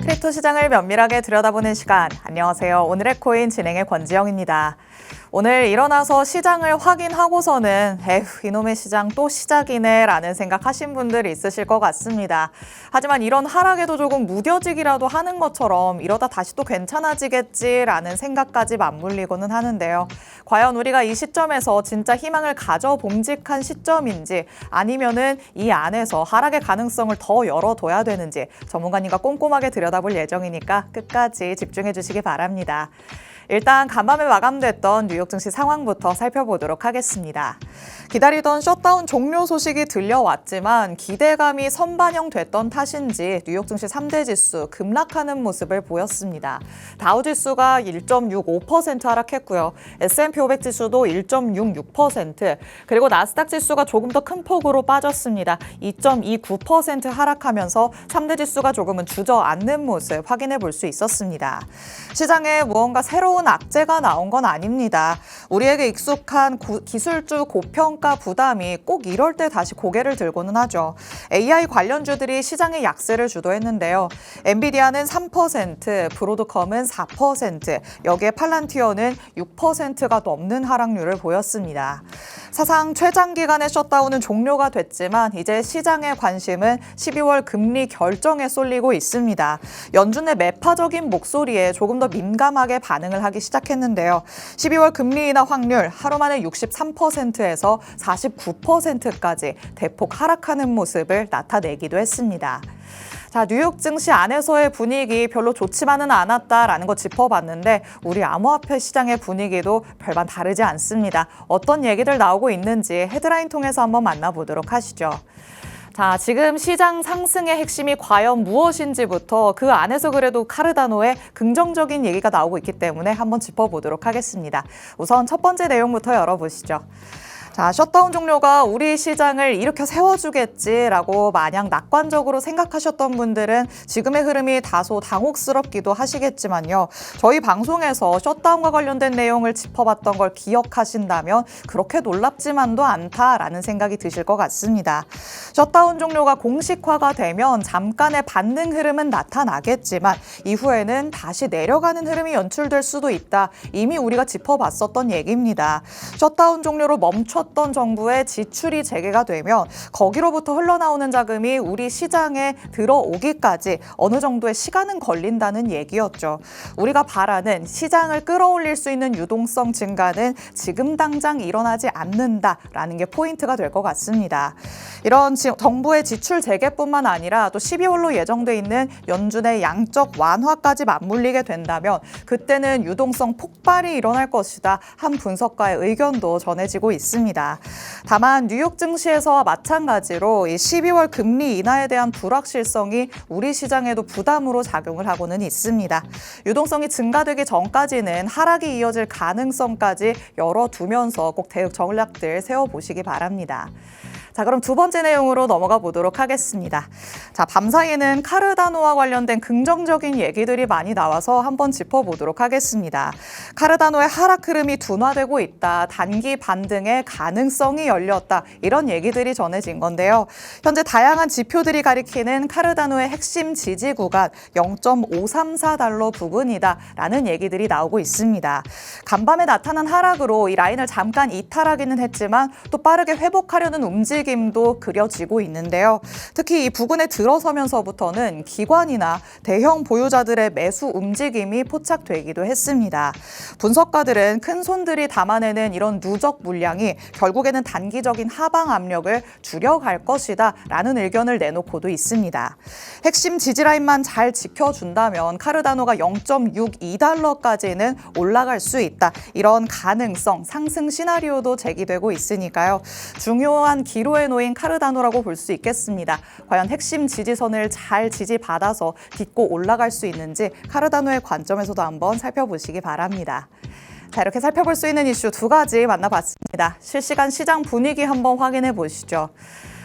크립토 시장을 면밀하게 들여다보는 시간. 안녕하세요. 오늘의 코인 진행의 권지영입니다. 오늘 일어나서 시장을 확인하고서는 에휴, 이놈의 시장 또 시작이네 라는 생각하신 분들이 있으실 것 같습니다. 하지만 이런 하락에도 조금 무뎌지기라도 하는 것처럼 이러다 다시 또 괜찮아지겠지라는 생각까지 맞물리고는 하는데요. 과연 우리가 이 시점에서 진짜 희망을 가져 봄직한 시점인지 아니면은 이 안에서 하락의 가능성을 더 열어둬야 되는지 전문가님과 꼼꼼하게 들여다볼 예정이니까 끝까지 집중해 주시기 바랍니다. 일단 간밤에 마감됐던 뉴욕 증시 상황부터 살펴보도록 하겠습니다. 기다리던 셧다운 종료 소식이 들려왔지만 기대감이 선반영됐던 탓인지 뉴욕 증시 3대 지수 급락하는 모습을 보였습니다. 다우 지수가 1.65% 하락했고요. S&P 500 지수도 1.66%, 그리고 나스닥 지수가 조금 더 큰 폭으로 빠졌습니다. 2.29% 하락하면서 3대 지수가 조금은 주저앉는 모습 확인해 볼 수 있었습니다. 시장에 무언가 새로운 악재가 나온 건 아닙니다. 우리에게 익숙한 기술주 고평가 부담이 꼭 이럴 때 다시 고개를 들고는 하죠. AI 관련주들이 시장의 약세를 주도했는데요. 엔비디아는 3%, 브로드컴은 4%, 여기에 팔란티어는 6%가 넘는 하락률을 보였습니다. 사상 최장기간의 셧다운은 종료가 됐지만 이제 시장의 관심은 12월 금리 결정에 쏠리고 있습니다. 연준의 매파적인 목소리에 조금 더 민감하게 반응을 하기 시작했는데요. 12월 금리 인하 확률 하루 만에 63%에서 49%까지 대폭 하락하는 모습을 나타내기도 했습니다. 자, 뉴욕 증시 안에서의 분위기 별로 좋지만은 않았다라는 거 짚어봤는데 우리 암호화폐 시장의 분위기도 별반 다르지 않습니다. 어떤 얘기들 나오고 있는지 헤드라인 통해서 한번 만나보도록 하시죠. 자, 지금 시장 상승의 핵심이 과연 무엇인지부터 그 안에서 그래도 카르다노의 긍정적인 얘기가 나오고 있기 때문에 한번 짚어보도록 하겠습니다. 우선 첫 번째 내용부터 열어보시죠. 자, 셧다운 종료가 우리 시장을 일으켜 세워주겠지라고 마냥 낙관적으로 생각하셨던 분들은 지금의 흐름이 다소 당혹스럽기도 하시겠지만요. 저희 방송에서 셧다운과 관련된 내용을 짚어봤던 걸 기억하신다면 그렇게 놀랍지만도 않다라는 생각이 드실 것 같습니다. 셧다운 종료가 공식화가 되면 잠깐의 반등 흐름은 나타나겠지만 이후에는 다시 내려가는 흐름이 연출될 수도 있다. 이미 우리가 짚어봤었던 얘기입니다. 셧다운 종료로 멈췄던 정부의 지출이 재개가 되면 거기로부터 흘러나오는 자금이 우리 시장에 들어오기까지 어느 정도의 시간은 걸린다는 얘기였죠. 우리가 바라는 시장을 끌어올릴 수 있는 유동성 증가는 지금 당장 일어나지 않는다라는 게 포인트가 될 것 같습니다. 이런 정부의 지출 재개뿐만 아니라 또 12월로 예정돼 있는 연준의 양적 완화까지 맞물리게 된다면 그때는 유동성 폭발이 일어날 것이다. 한 분석가의 의견도 전해지고 있습니다. 다만 뉴욕 증시에서와 마찬가지로 이 12월 금리 인하에 대한 불확실성이 우리 시장에도 부담으로 작용을 하고는 있습니다. 유동성이 증가되기 전까지는 하락이 이어질 가능성까지 열어두면서 꼭 대응 전략들 세워보시기 바랍니다. 자, 그럼 두 번째 내용으로 넘어가 보도록 하겠습니다. 자, 밤사이에는 카르다노와 관련된 긍정적인 얘기들이 많이 나와서 한번 짚어보도록 하겠습니다. 카르다노의 하락 흐름이 둔화되고 있다. 단기 반등의 가능성이 열렸다. 이런 얘기들이 전해진 건데요. 현재 다양한 지표들이 가리키는 카르다노의 핵심 지지 구간 0.534달러 부근이다. 라는 얘기들이 나오고 있습니다. 간밤에 나타난 하락으로 이 라인을 잠깐 이탈하기는 했지만 또 빠르게 회복하려는 움직임도 그려지고 있는데요. 특히 이 부근에 들어서면서부터는 기관이나 대형 보유자들의 매수 움직임이 포착되기도 했습니다. 분석가들은 큰 손들이 담아내는 이런 누적 물량이 결국에는 단기적인 하방 압력을 줄여갈 것이다 라는 의견을 내놓고도 있습니다. 핵심 지지라인만 잘 지켜준다면 카르다노가 0.62달러까지는 올라갈 수 있다. 이런 가능성, 상승 시나리오도 제기되고 있으니까요. 중요한 기로에 놓인 카르다노라고 볼 수 있겠습니다. 과연 핵심 지지선을 잘 지지받아서 딛고 올라갈 수 있는지 카르다노의 관점에서도 한번 살펴보시기 바랍니다. 자, 이렇게 살펴볼 수 있는 이슈 두 가지 만나봤습니다. 실시간 시장 분위기 한번 확인해 보시죠.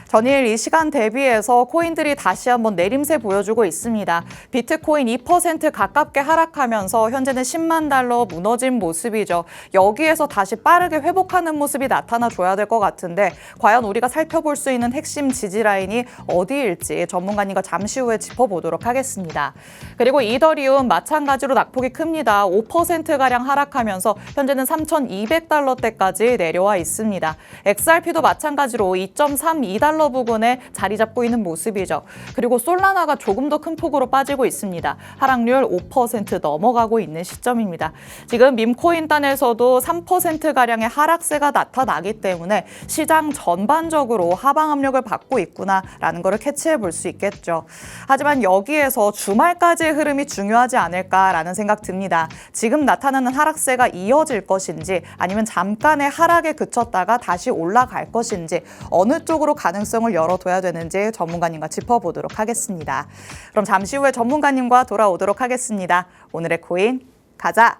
전일 이 시간 대비해서 코인들이 다시 한번 내림세 보여주고 있습니다. 비트코인 2% 가깝게 하락하면서 현재는 10만 달러 무너진 모습이죠. 여기에서 다시 빠르게 회복하는 모습이 나타나줘야 될 것 같은데 과연 우리가 살펴볼 수 있는 핵심 지지 라인이 어디일지 전문가님과 잠시 후에 짚어보도록 하겠습니다. 그리고 이더리움 마찬가지로 낙폭이 큽니다. 5%가량 하락하면서 현재는 3,200달러대까지 내려와 있습니다. XRP도 마찬가지로 2.32달러 부근에 자리 잡고 있는 모습이죠. 그리고 솔라나가 조금 더 큰 폭으로 빠지고 있습니다. 하락률 5% 넘어가고 있는 시점입니다. 지금 밈코인단에서도 3%가량의 하락세가 나타나기 때문에 시장 전반적으로 하방 압력을 받고 있구나라는 것을 캐치해 볼 수 있겠죠. 하지만 여기에서 주말까지의 흐름이 중요하지 않을까라는 생각 듭니다. 지금 나타나는 하락세가 이어질 것인지 아니면 잠깐의 하락에 그쳤다가 다시 올라갈 것인지 어느 쪽으로 가능성을 열어둬야 되는지 전문가님과 짚어보도록 하겠습니다. 그럼 잠시 후에 전문가님과 돌아오도록 하겠습니다. 오늘의 코인 가자!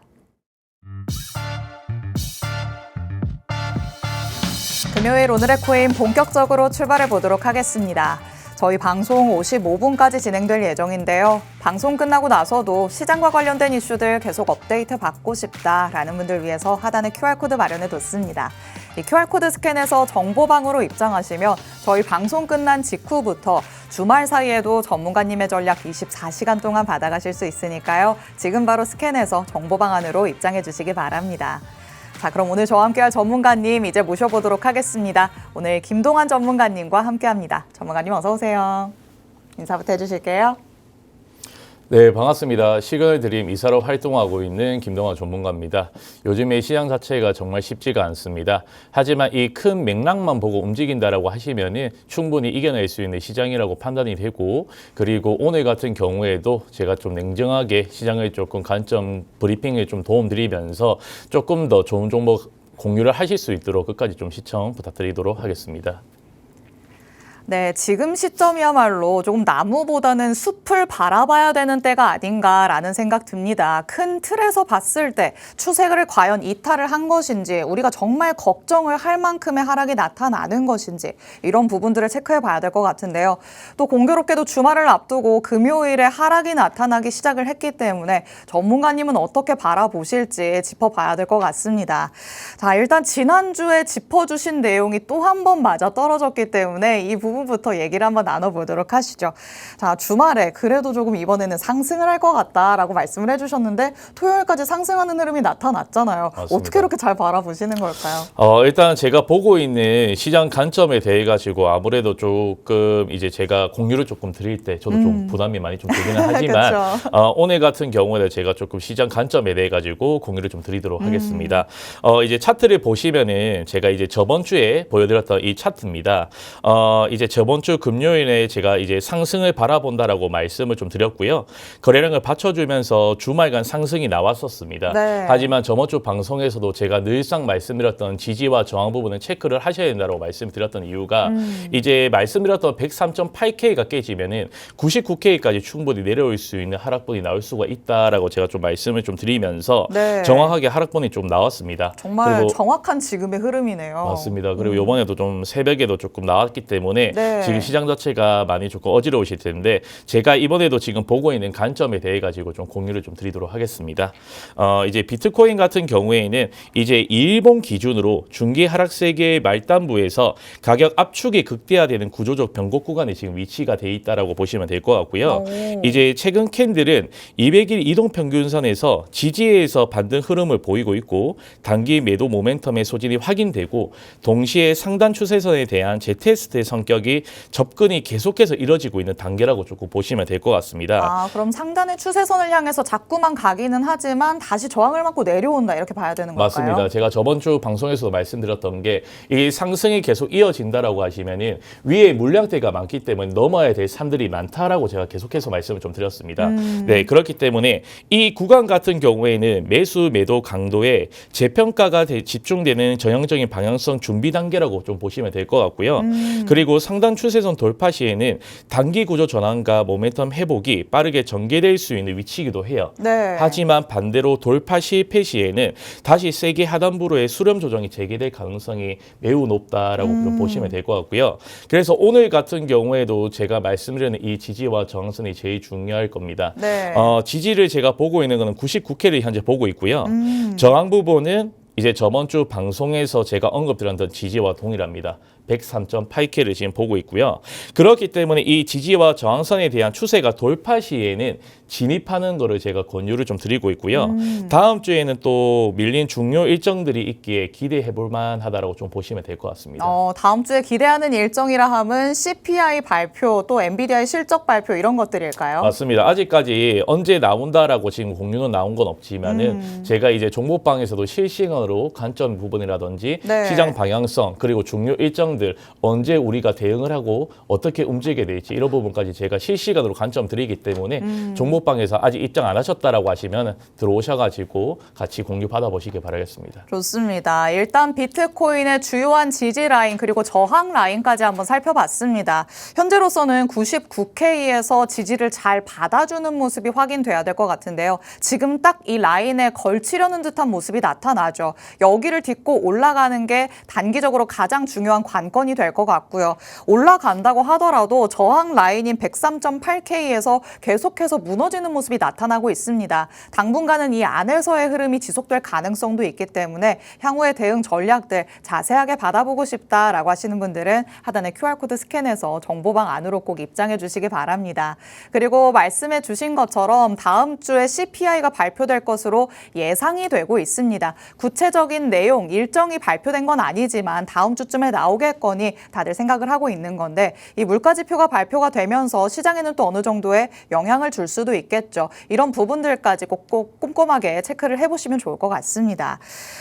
금요일 오늘의 코인 본격적으로 출발해 보도록 하겠습니다. 저희 방송 55분까지 진행될 예정인데요. 방송 끝나고 나서도 시장과 관련된 이슈들 계속 업데이트 받고 싶다라는 분들 위해서 하단에 QR코드 마련해 뒀습니다. 이 QR코드 스캔해서 정보방으로 입장하시면 저희 방송 끝난 직후부터 주말 사이에도 전문가님의 전략 24시간 동안 받아가실 수 있으니까요. 지금 바로 스캔해서 정보방 안으로 입장해 주시기 바랍니다. 자, 그럼 오늘 저와 함께할 전문가님 이제 모셔보도록 하겠습니다. 오늘 김동환 전문가님과 함께합니다. 전문가님 어서 오세요. 인사부터 해주실게요. 네, 반갑습니다. 시그널 드림 이사로 활동하고 있는 김동환 전문가입니다. 요즘에 시장 자체가 정말 쉽지가 않습니다. 하지만 이 큰 맥락만 보고 움직인다라고 하시면은 충분히 이겨낼 수 있는 시장이라고 판단이 되고, 그리고 오늘 같은 경우에도 제가 좀 냉정하게 시장을 조금 관점 브리핑을 좀 도움드리면서 조금 더 좋은 종목 공유를 하실 수 있도록 끝까지 좀 시청 부탁드리도록 하겠습니다. 네, 지금 시점이야말로 조금 나무보다는 숲을 바라봐야 되는 때가 아닌가라는 생각 듭니다. 큰 틀에서 봤을 때 추세를 과연 이탈을 한 것인지, 우리가 정말 걱정을 할 만큼의 하락이 나타나는 것인지 이런 부분들을 체크해 봐야 될 것 같은데요. 또 공교롭게도 주말을 앞두고 금요일에 하락이 나타나기 시작을 했기 때문에 전문가님은 어떻게 바라보실지 짚어봐야 될 것 같습니다. 자, 일단 지난주에 짚어주신 내용이 또 한 번 맞아 떨어졌기 때문에 이 부분부터 얘기를 한번 나눠보도록 하시죠. 자, 주말에 그래도 조금 이번에는 상승을 할 것 같다라고 말씀을 해주셨는데 토요일까지 상승하는 흐름이 나타났잖아요. 맞습니다. 어떻게 이렇게 잘 바라보시는 걸까요? 일단 제가 보고 있는 시장 관점에 대해 가지고 아무래도 조금 이제 제가 공유를 조금 드릴 때 저도 좀 부담이 많이 좀 되기는 하지만 오늘 같은 경우는 제가 조금 시장 관점에 대해 가지고 공유를 좀 드리도록 하겠습니다. 이제 차트를 보시면은 제가 이제 저번 주에 보여드렸던 이 차트입니다. 이제 저번 주 금요일에 제가 이제 상승을 바라본다라고 말씀을 좀 드렸고요. 거래량을 받쳐주면서 주말간 상승이 나왔었습니다. 네. 하지만 저번 주 방송에서도 제가 늘상 말씀드렸던 지지와 저항 부분은 체크를 하셔야 된다고 말씀드렸던 이유가 이제 말씀드렸던 103.8K가 깨지면은 99K까지 충분히 내려올 수 있는 하락분이 나올 수가 있다라고 제가 좀 말씀을 좀 드리면서 네. 정확하게 하락분이 좀 나왔습니다. 정말 그리고 정확한 지금의 흐름이네요. 맞습니다. 그리고 이번에도 좀 새벽에도 조금 나왔기 때문에 네. 지금 시장 자체가 많이 조금 어지러우실 텐데 제가 이번에도 지금 보고 있는 관점에 대해 가지고 좀 공유를 좀 드리도록 하겠습니다. 이제 비트코인 같은 경우에는 이제 일본 기준으로 중기 하락세계의 말단부에서 가격 압축이 극대화되는 구조적 변곡 구간에 지금 위치가 돼 있다라고 보시면 될 것 같고요. 이제 최근 캔들은 200일 이동 평균선에서 지지에서 반등 흐름을 보이고 있고 단기 매도 모멘텀의 소진이 확인되고 동시에 상단 추세선에 대한 재테스트의 성격이 접근이 계속해서 이뤄지고 있는 단계라고 조금 보시면 될 것 같습니다. 그럼 상단의 추세선을 향해서 자꾸만 가기는 하지만 다시 저항을 맞고 내려온다 이렇게 봐야 되는 걸까요? 맞습니다. 제가 저번 주 방송에서도 말씀드렸던 게 이 상승이 계속 이어진다라고 하시면은 위에 물량대가 많기 때문에 넘어야 될 산들이 많다라고 제가 계속해서 말씀을 좀 드렸습니다. 네, 그렇기 때문에 이 구간 같은 경우에는 매수 매도 강도에 재평가가 집중되는 전형적인 방향성 준비 단계라고 좀 보시면 될 것 같고요. 그리고 상단 추세선 돌파 시에는 단기 구조 전환과 모멘텀 회복이 빠르게 전개될 수 있는 위치이기도 해요. 네. 하지만 반대로 돌파 실패 시에는 다시 세계 하단부로의 수렴 조정이 재개될 가능성이 매우 높다라고 좀 보시면 될 것 같고요. 그래서 오늘 같은 경우에도 제가 말씀드리는 이 지지와 저항선이 제일 중요할 겁니다. 네. 지지를 제가 보고 있는 거는 99K를 현재 보고 있고요. 저항 부분은 이제 저번 주 방송에서 제가 언급드렸던 지지와 동일합니다. 103.8K를 지금 보고 있고요. 그렇기 때문에 이 지지와 저항선에 대한 추세가 돌파 시에는 진입하는 거를 제가 권유를 좀 드리고 있고요. 다음 주에는 또 밀린 중요 일정들이 있기에 기대해 볼 만하다라고 좀 보시면 될 것 같습니다. 다음 주에 기대하는 일정이라 함은 CPI 발표, 또 엔비디아의 실적 발표 이런 것들일까요? 맞습니다. 아직까지 언제 나온다라고 지금 공유는 나온 건 없지만은 제가 이제 정보방에서도 실시간으로 관점 부분이라든지 네. 시장 방향성 그리고 중요 일정들 언제 우리가 대응을 하고 어떻게 움직이게 될지 이런 부분까지 제가 실시간으로 관점 드리기 때문에 정보방에서 아직 입장 안 하셨다라고 하시면 들어오셔가지고 같이 공유 받아보시길 바라겠습니다. 좋습니다. 일단 비트코인의 주요한 지지 라인 그리고 저항 라인까지 한번 살펴봤습니다. 현재로서는 99K에서 지지를 잘 받아주는 모습이 확인돼야 될 것 같은데요. 지금 딱 이 라인에 걸치려는 듯한 모습이 나타나죠. 여기를 딛고 올라가는 게 단기적으로 가장 중요한 관건이 될 것 같고요. 올라간다고 하더라도 저항 라인인 103.8K에서 계속해서 무너지는 모습이 나타나고 있습니다. 당분간은 이 안에서의 흐름이 지속될 가능성도 있기 때문에 향후의 대응 전략들 자세하게 받아보고 싶다라고 하시는 분들은 하단의 QR코드 스캔해서 정보방 안으로 꼭 입장해 주시기 바랍니다. 그리고 말씀해 주신 것처럼 다음 주에 CPI가 발표될 것으로 예상이 되고 있습니다. 구체적인 내용, 일정이 발표된 건 아니지만 다음 주쯤에 나오겠거니 다들 생각을 하고 있는 건데 이 물가지표가 발표가 되면서 시장에는 또 어느 정도의 영향을 줄 수도 있겠죠. 이런 부분들까지 꼭 꼼꼼하게 체크를 해보시면 좋을 것 같습니다.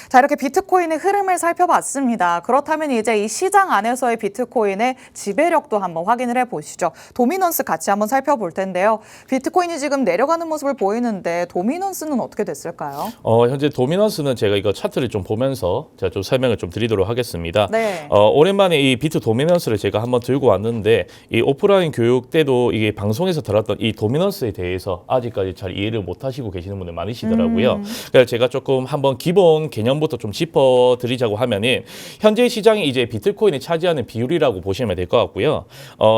자, 이렇게 비트코인의 흐름을 살펴봤습니다. 그렇다면 이제 이 시장 안에서의 비트코인의 지배력도 한번 확인을 해보시죠. 도미넌스 같이 한번 살펴볼 텐데요. 비트코인이 지금 내려가는 모습을 보이는데 도미넌스는 어떻게 됐을까요? 현재 도미넌스는 제가 이거 차트를 좀 보면서 제가 좀 설명을 좀 드리도록 하겠습니다. 네. 오랜만에 이 비트 도미넌스를 제가 한번 들고 왔는데 이 오프라인 교육 때도 이게 방송에서 들었던 이 도미넌스에 대해서 아직까지 잘 이해를 못 하시고 계시는 분들 많으시더라고요. 그래서 제가 조금 한번 기본 개념부터 좀 짚어드리자고 하면은 현재 시장이 이제 비트코인이 차지하는 비율이라고 보시면 될 것 같고요.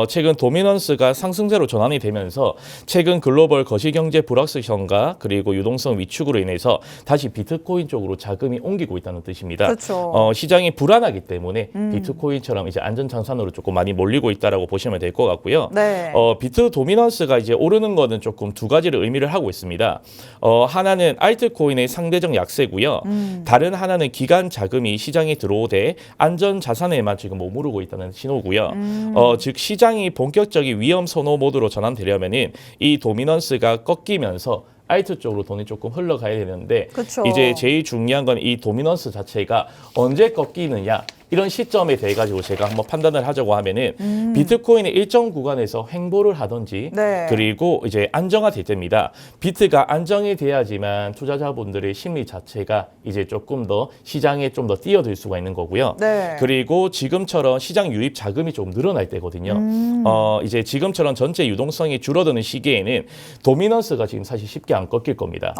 최근 도미넌스가 상승세로 전환이 되면서 최근 글로벌 거시경제 불확실성과 그리고 유동성 위축으로 인해서 다시 비트코인 쪽으로 자금이 옮기고 있다는 뜻입니다. 그렇죠. 시장이 불안하기 때문에 비트코인처럼 이제 안전장산으로 조금 많이 몰리고 있다라고 보시면 될 것 같고요. 네. 비트 도미넌스가 이제 오르는 거는 조금 두 가지를 의미를 하고 있습니다. 하나는 알트코인의 상대적 약세고요. 다른 하나는 기관 자금이 시장에 들어오되 안전 자산에만 지금 머무르고 있다는 신호고요. 즉 시장이 본격적인 위험 선호 모드로 전환되려면은 이 도미넌스가 꺾이면서 알트 쪽으로 돈이 조금 흘러가야 되는데 그쵸. 이제 제일 중요한 건 이 도미넌스 자체가 언제 꺾이느냐 이런 시점에 대해 가지고 제가 한번 판단을 하자고 하면은 비트코인의 일정 구간에서 횡보를 하든지 네. 그리고 이제 안정화될 때입니다. 비트가 안정이 돼야지만 투자자분들의 심리 자체가 이제 조금 더 시장에 좀 더 뛰어들 수가 있는 거고요. 네. 그리고 지금처럼 시장 유입 자금이 좀 늘어날 때거든요. 이제 지금처럼 전체 유동성이 줄어드는 시기에는 도미넌스가 지금 사실 쉽게 안 꺾일 겁니다.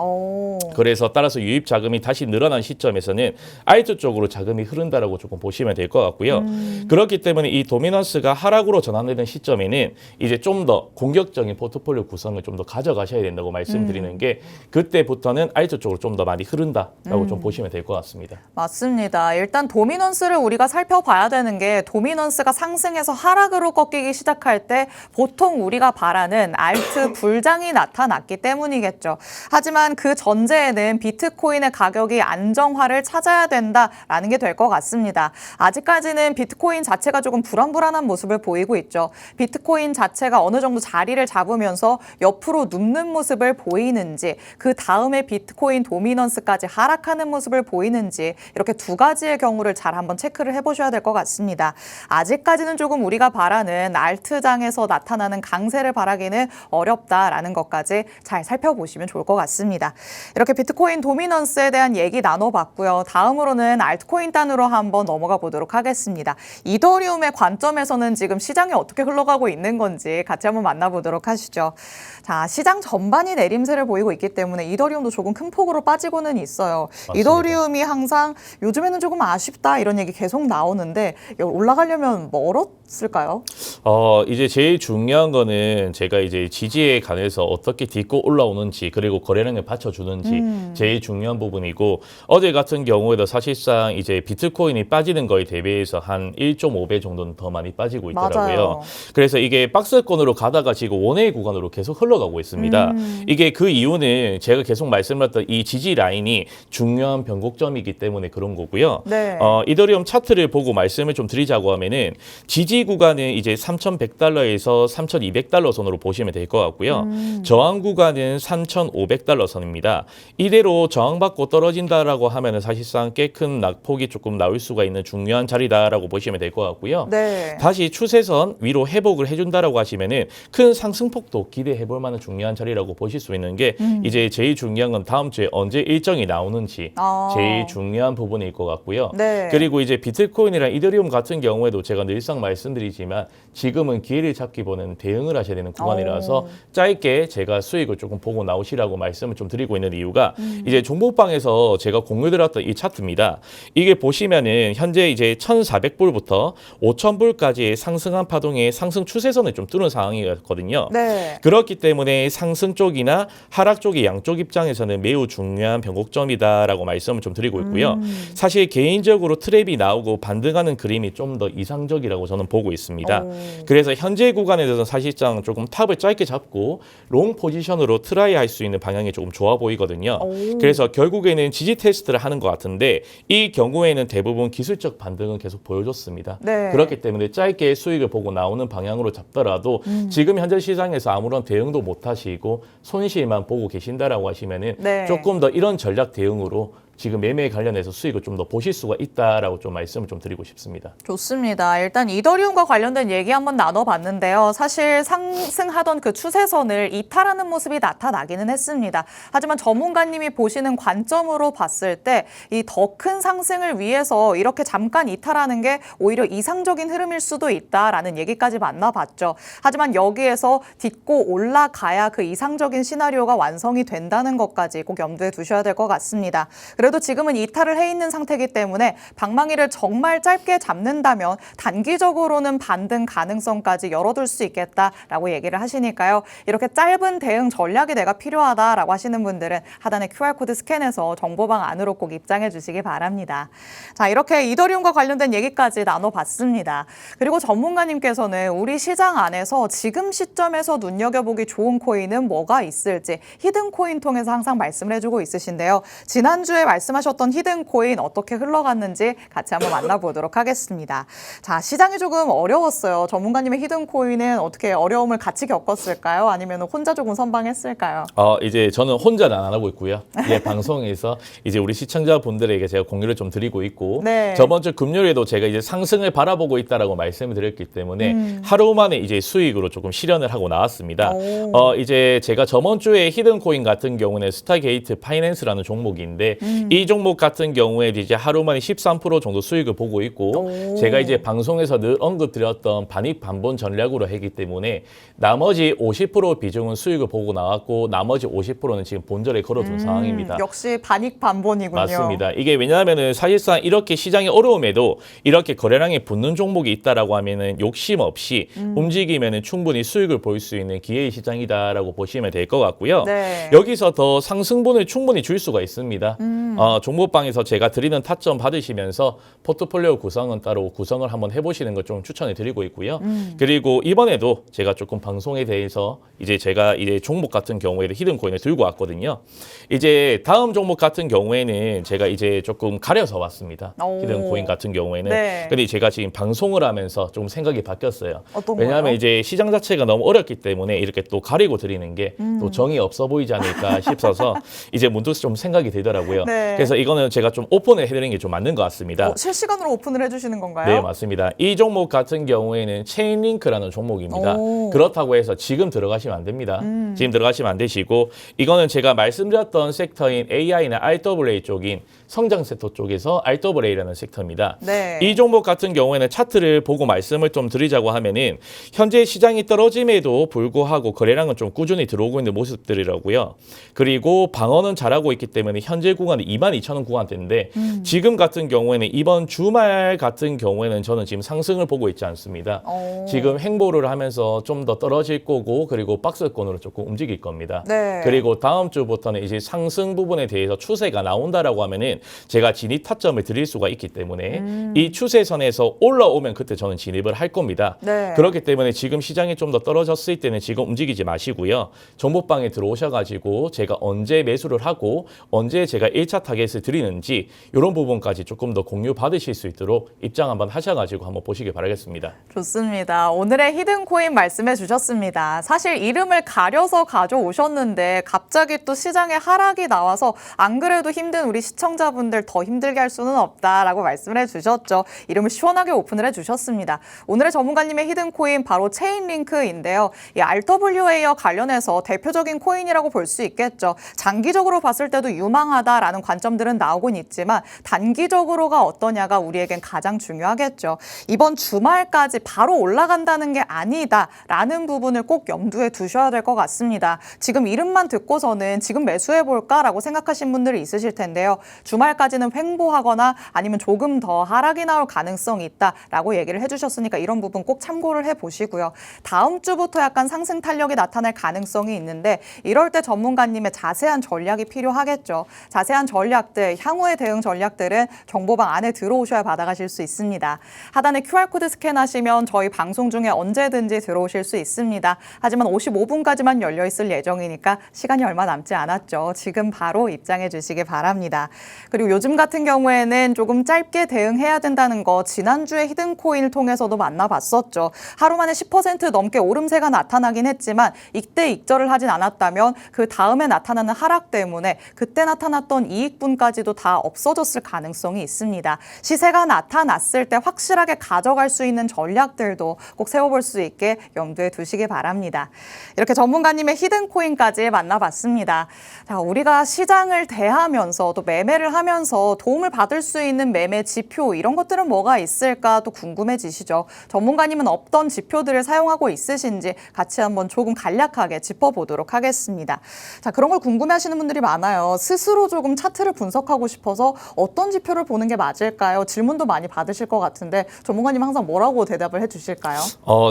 그래서 따라서 유입 자금이 다시 늘어난 시점에서는 알트 쪽으로 자금이 흐른다라고 조금 보시면 될 것 같고요. 그렇기 때문에 이 도미넌스가 하락으로 전환되는 시점에는 이제 좀 더 공격적인 포트폴리오 구성을 좀 더 가져가셔야 된다고 말씀드리는 게 그때부터는 알트 쪽으로 좀 더 많이 흐른다라고 좀 보시면 될 것 같습니다. 맞습니다. 일단 도미넌스를 우리가 살펴봐야 되는 게 도미넌스가 상승해서 하락으로 꺾이기 시작할 때 보통 우리가 바라는 알트 불장이 나타났기 때문이겠죠. 하지만 그 전제에는 비트코인의 가격이 안정화를 찾아야 된다라는 게 될 것 같습니다. 아직까지는 비트코인 자체가 조금 불안불안한 모습을 보이고 있죠. 비트코인 자체가 어느 정도 자리를 잡으면서 옆으로 눕는 모습을 보이는지 그 다음에 비트코인 도미넌스까지 하락하는 모습을 보이는지 이렇게 두 가지의 경우를 잘 한번 체크를 해보셔야 될 것 같습니다. 아직까지는 조금 우리가 바라는 알트장에서 나타나는 강세를 바라기는 어렵다라는 것까지 잘 살펴보시면 좋을 것 같습니다. 이렇게 비트코인 도미넌스에 대한 얘기 나눠봤고요. 다음으로는 알트코인 단으로 한번 넘어가 보도록 하겠습니다. 이더리움의 관점에서는 지금 시장이 어떻게 흘러가고 있는 건지 같이 한번 만나보도록 하시죠. 자, 시장 전반이 내림세를 보이고 있기 때문에 이더리움도 조금 큰 폭으로 빠지고는 있어요. 맞습니다. 이더리움이 항상 요즘에는 조금 아쉽다 이런 얘기 계속 나오는데 올라가려면 멀었을까요? 이제 제일 중요한 거는 제가 이제 지지에 관해서 어떻게 딛고 올라오는지 그리고 거래량을 받쳐주는지 제일 중요한 부분이고 어제 같은 경우에도 사실상 이제 비트코인이 빠지는 거에 대비해서 한 1.5배 정도는 더 많이 빠지고 있더라고요. 맞아요. 그래서 이게 박스권으로 가다가 지금 원웨이 구간으로 계속 흘러가고 있습니다. 이게 그 이유는 제가 계속 말씀드렸던 이 지지 라인이 중요한 변곡점이기 때문에 그런 거고요. 네. 이더리움 차트를 보고 말씀을 좀 드리자고 하면은 지지 구간은 이제 3,100달러에서 3,200달러 선으로 보시면 될 것 같고요. 저항 구간은 3,500달러 선입니다. 이대로 저항받고 떨어진다라고 하면은 사실상 꽤 큰 낙폭이 조금 나올 수가 있는 중요한 자리다라고 보시면 될 것 같고요. 네. 다시 추세선 위로 회복을 해준다라고 하시면은 큰 상승폭도 기대해볼 만한 중요한 자리라고 보실 수 있는 게 이제 제일 중요한 건 다음 주에 언제 일정이 나오는지 제일 중요한 부분일 것 같고요. 네. 그리고 이제 비트코인이랑 이더리움 같은 경우에도 제가 늘상 말씀드리지만 지금은 기회를 찾기보다는 대응을 하셔야 되는 구간이라서 짧게 제가 수익을 조금 보고 나오시라고 말씀을 좀 드리고 있는 이유가 이제 종목방에서 제가 공유드렸던 이 차트입니다. 이게 보시면은 현재 이제 1,400불부터 5,000불까지 상승한 파동의 상승 추세선을 좀 뚫은 상황이거든요. 네. 그렇기 때문에 상승 쪽이나 하락 쪽의 양쪽 입장에서는 매우 중요한 변곡점이다라고 말씀을 좀 드리고 있고요. 사실 개인적으로 트랩이 나오고 반등하는 그림이 좀 더 이상적이라고 저는 보고 있습니다. 그래서 현재 구간에서는 사실상 조금 탑을 짧게 잡고 롱 포지션으로 트라이 할 수 있는 방향이 조금 좋아 보이거든요. 그래서 결국에는 지지 테스트를 하는 것 같은데 이 경우에는 대부분 기술적 반등은 계속 보여줬습니다. 네. 그렇기 때문에 짧게 수익을 보고 나오는 방향으로 잡더라도 지금 현재 시장에서 아무런 대응도 못 하시고 손실만 보고 계신다라고 하시면은 네. 조금 더 이런 전략 대응으로 지금 매매에 관련해서 수익을 좀 더 보실 수가 있다라고 좀 말씀을 좀 드리고 싶습니다. 좋습니다. 일단 이더리움과 관련된 얘기 한번 나눠봤는데요. 사실 상승하던 그 추세선을 이탈하는 모습이 나타나기는 했습니다. 하지만 전문가님이 보시는 관점으로 봤을 때 이 더 큰 상승을 위해서 이렇게 잠깐 이탈하는 게 오히려 이상적인 흐름일 수도 있다라는 얘기까지 만나봤죠. 하지만 여기에서 딛고 올라가야 그 이상적인 시나리오가 완성이 된다는 것까지 꼭 염두에 두셔야 될 것 같습니다. 그래도 지금은 이탈을 해 있는 상태이기 때문에 방망이를 정말 짧게 잡는다면 단기적으로는 반등 가능성까지 열어둘 수 있겠다라고 얘기를 하시니까요. 이렇게 짧은 대응 전략이 내가 필요하다라고 하시는 분들은 하단에 QR코드 스캔해서 정보방 안으로 꼭 입장해 주시기 바랍니다. 자, 이렇게 이더리움과 관련된 얘기까지 나눠봤습니다. 그리고 전문가님께서는 우리 시장 안에서 지금 시점에서 눈여겨보기 좋은 코인은 뭐가 있을지 히든 코인 통해서 항상 말씀을 해주고 있으신데요. 지난주에 말씀하셨던 히든 코인 어떻게 흘러갔는지 같이 한번 만나보도록 하겠습니다. 자, 시장이 조금 어려웠어요. 전문가님의 히든 코인은 어떻게 어려움을 같이 겪었을까요? 아니면 혼자 조금 선방했을까요? 이제 저는 혼자는 안 하고 있고요. 예, 방송에서 이제 우리 시청자분들에게 제가 공유를 좀 드리고 있고 네. 저번 주 금요일에도 제가 이제 상승을 바라보고 있다라고 말씀을 드렸기 때문에 하루 만에 이제 수익으로 조금 실현을 하고 나왔습니다. 이제 제가 저번 주에 히든 코인 같은 경우는 스타게이트 파이낸스라는 종목인데 이 종목 같은 경우에 이제 하루 만에 13% 정도 수익을 보고 있고 제가 이제 방송에서 늘 언급드렸던 반익 반본 전략으로 하기 때문에 나머지 50% 비중은 수익을 보고 나왔고 나머지 50%는 지금 본전에 걸어둔 상황입니다. 역시 반익 반본이군요. 맞습니다. 이게 왜냐하면은 사실상 이렇게 시장이 어려움에도 이렇게 거래량이 붙는 종목이 있다라고 하면은 욕심 없이 움직이면은 충분히 수익을 볼 수 있는 기회의 시장이다라고 보시면 될 것 같고요. 네. 여기서 더 상승분을 충분히 줄 수가 있습니다. 종목방에서 제가 드리는 타점 받으시면서 포트폴리오 구성은 따로 구성을 한번 해보시는 걸 좀 추천해 드리고 있고요. 그리고 이번에도 제가 조금 방송에 대해서 이제 제가 이제 종목 같은 경우에도 히든 코인을 들고 왔거든요. 이제 다음 종목 같은 경우에는 제가 이제 조금 가려서 왔습니다. 히든 코인 같은 경우에는. 네. 근데 제가 지금 방송을 하면서 좀 생각이 바뀌었어요. 어떤 왜냐하면 거요? 이제 시장 자체가 너무 어렵기 때문에 이렇게 또 가리고 드리는 게 또 정이 없어 보이지 않을까 싶어서 이제 문득 좀 생각이 들더라고요. 네. 네. 그래서 이거는 제가 좀 오픈을 해드리는 게 좀 맞는 것 같습니다. 실시간으로 오픈을 해주시는 건가요? 네, 맞습니다. 이 종목 같은 경우에는 체인링크라는 종목입니다. 오. 그렇다고 해서 지금 들어가시면 안 됩니다. 지금 들어가시면 안 되시고, 이거는 제가 말씀드렸던 섹터인 AI나 RWA 쪽인 성장 섹터 쪽에서 RWA라는 섹터입니다. 네. 이 종목 같은 경우에는 차트를 보고 말씀을 좀 드리자고 하면은 현재 시장이 떨어짐에도 불구하고 거래량은 좀 꾸준히 들어오고 있는 모습들이라고요. 그리고 방어는 잘하고 있기 때문에 현재 구간은 22,000원 구간대인데 지금 같은 경우에는 이번 주말 같은 경우에는 저는 지금 상승을 보고 있지 않습니다. 오. 지금 횡보를 하면서 좀 더 떨어질 거고, 그리고 박스권으로 조금 움직일 겁니다. 네. 그리고 다음 주부터는 이제 상승 부분에 대해서 추세가 나온다라고 하면은 제가 진입 타점을 드릴 수가 있기 때문에 이 추세선에서 올라오면 그때 저는 진입을 할 겁니다. 네. 그렇기 때문에 지금 시장이 좀 더 떨어졌을 때는 지금 움직이지 마시고요. 정보방에 들어오셔가지고 제가 언제 매수를 하고 언제 제가 1차 타겟을 드리는지 이런 부분까지 조금 더 공유 받으실 수 있도록 입장 한번 하셔가지고 한번 보시길 바라겠습니다. 좋습니다. 오늘의 히든코인 말씀해 주셨습니다. 사실 이름을 가려서 가져오셨는데 갑자기 또 시장에 하락이 나와서 안 그래도 힘든 우리 시청자분들 더 힘들게 할 수는 없다라고 말씀을 해주셨죠. 이름을 시원하게 오픈을 해주셨습니다. 오늘의 전문가님의 히든코인 바로 체인링크인데요. 이 RWA와 관련해서 대표적인 코인이라고 볼 수 있겠죠. 장기적으로 봤을 때도 유망하다라는 관점들은 나오곤 있지만 단기적으로가 어떠냐가 우리에겐 가장 중요하겠죠. 이번 주말까지 바로 올라간다는 게 아니다라는 부분을 꼭 염두에 두셔야 될 것 같습니다. 지금 이름만 듣고서는 지금 매수해볼까라고 생각하신 분들이 있으실 텐데요. 주말까지는 횡보하거나 아니면 조금 더 하락이 나올 가능성이 있다라고 얘기를 해주셨으니까 이런 부분 꼭 참고를 해보시고요. 다음 주부터 약간 상승 탄력이 나타날 가능성이 있는데 이럴 때 전문가님의 자세한 전략이 필요하겠죠. 자세한 전략들, 향후의 대응 전략들은 정보방 안에 들어오셔야 받아가실 수 있습니다. 하단에 QR코드 스캔하시면 저희 방송 중에 언제든지 들어오실 수 있습니다. 하지만 55분까지만 열려있을 예정이니까 시간이 얼마 남지 않았죠. 지금 바로 입장해 주시기 바랍니다. 그리고 요즘 같은 경우에는 조금 짧게 대응해야 된다는 거 지난주에 히든코인을 통해서도 만나봤었죠. 하루 만에 10% 넘게 오름세가 나타나긴 했지만 이때 익절을 하진 않았다면 그 다음에 나타나는 하락 때문에 그때 나타났던 이익분까지도 다 없어졌을 가능성이 있습니다. 시세가 나타났을 때 확실하게 가져갈 수 있는 전략들도 꼭 세워볼 수 있게 염두에 두시기 바랍니다. 이렇게 전문가님의 히든코인까지 만나봤습니다. 자, 우리가 시장을 대하면서 또 매매를 하면서 도움을 받을 수 있는 매매 지표 이런 것들은 뭐가 있을까 또 궁금해지시죠. 전문가님은 어떤 지표들을 사용하고 있으신지 같이 한번 조금 간략하게 짚어보도록 하겠습니다. 자, 그런 걸 궁금해하시는 분들이 많아요. 스스로 조금 차트를 분석하고 싶어서 어떤 지표를 보는 게 맞을까요? 질문도 많이 받으실 것 같은데 전문가님 항상 뭐라고 대답을 해주실까요?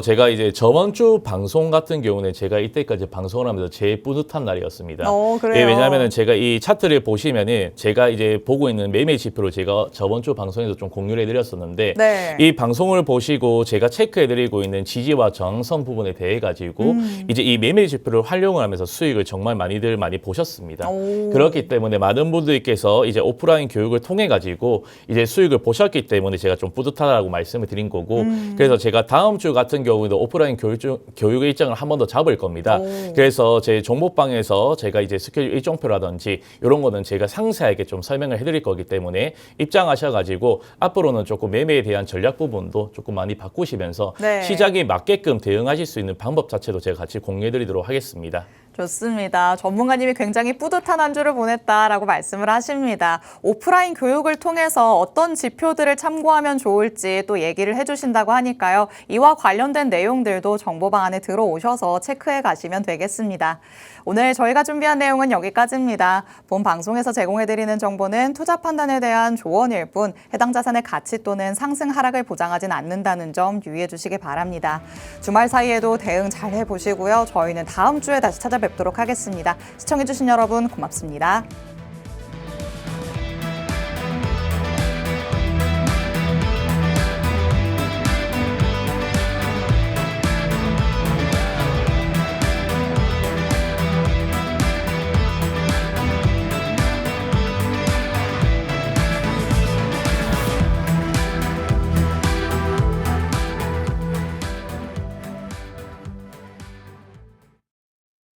제가 이제 저번 주 방송 같은 경우는 제가 이때까지 방송을 하면서 제일 뿌듯한 날이었습니다. 그래요? 예, 왜냐하면 제가 이 차트를 보시면은 제가 이제 보고 있는 매매 지표를 제가 저번 주 방송에서 좀 공유를 해드렸었는데 네. 이 방송을 보시고 제가 체크해드리고 있는 지지와 저항선 부분에 대해 가지고 이제 이 매매 지표를 활용을 하면서 수익을 정말 많이 보셨습니다. 오. 그렇기 때문에 많은 분들께서 이제 오프라인 교육을 통해 가지고 이제 수익을 보셨기 때문에 제가 좀 뿌듯하다고 말씀을 드린 거고 그래서 제가 다음 주 같은 경우에도 오프라인 교육 일정을 한 번 더 잡을 겁니다. 오. 그래서 제 종목방에서 제가 이제 스케줄 일정표라든지 이런 거는 제가 상세하게 좀 설명을 해드릴 거기 때문에 입장하셔가지고 앞으로는 조금 매매에 대한 전략 부분도 조금 많이 바꾸시면서 네. 시장에 맞게끔 대응하실 수 있는 방법 자체도 제가 같이 공유해드리도록 하겠습니다. 좋습니다. 전문가님이 굉장히 뿌듯한 한 주를 보냈다라고 말씀을 하십니다. 오프라인 교육을 통해서 어떤 지표들을 참고하면 좋을지 또 얘기를 해주신다고 하니까요. 이와 관련된 내용들도 정보방 안에 들어오셔서 체크해 가시면 되겠습니다. 오늘 저희가 준비한 내용은 여기까지입니다. 본 방송에서 제공해드리는 정보는 투자 판단에 대한 조언일 뿐 해당 자산의 가치 또는 상승 하락을 보장하진 않는다는 점 유의해 주시기 바랍니다. 주말 사이에도 대응 잘 해보시고요. 저희는 다음 주에 다시 찾아뵙도록 하겠습니다. 시청해주신 여러분 고맙습니다.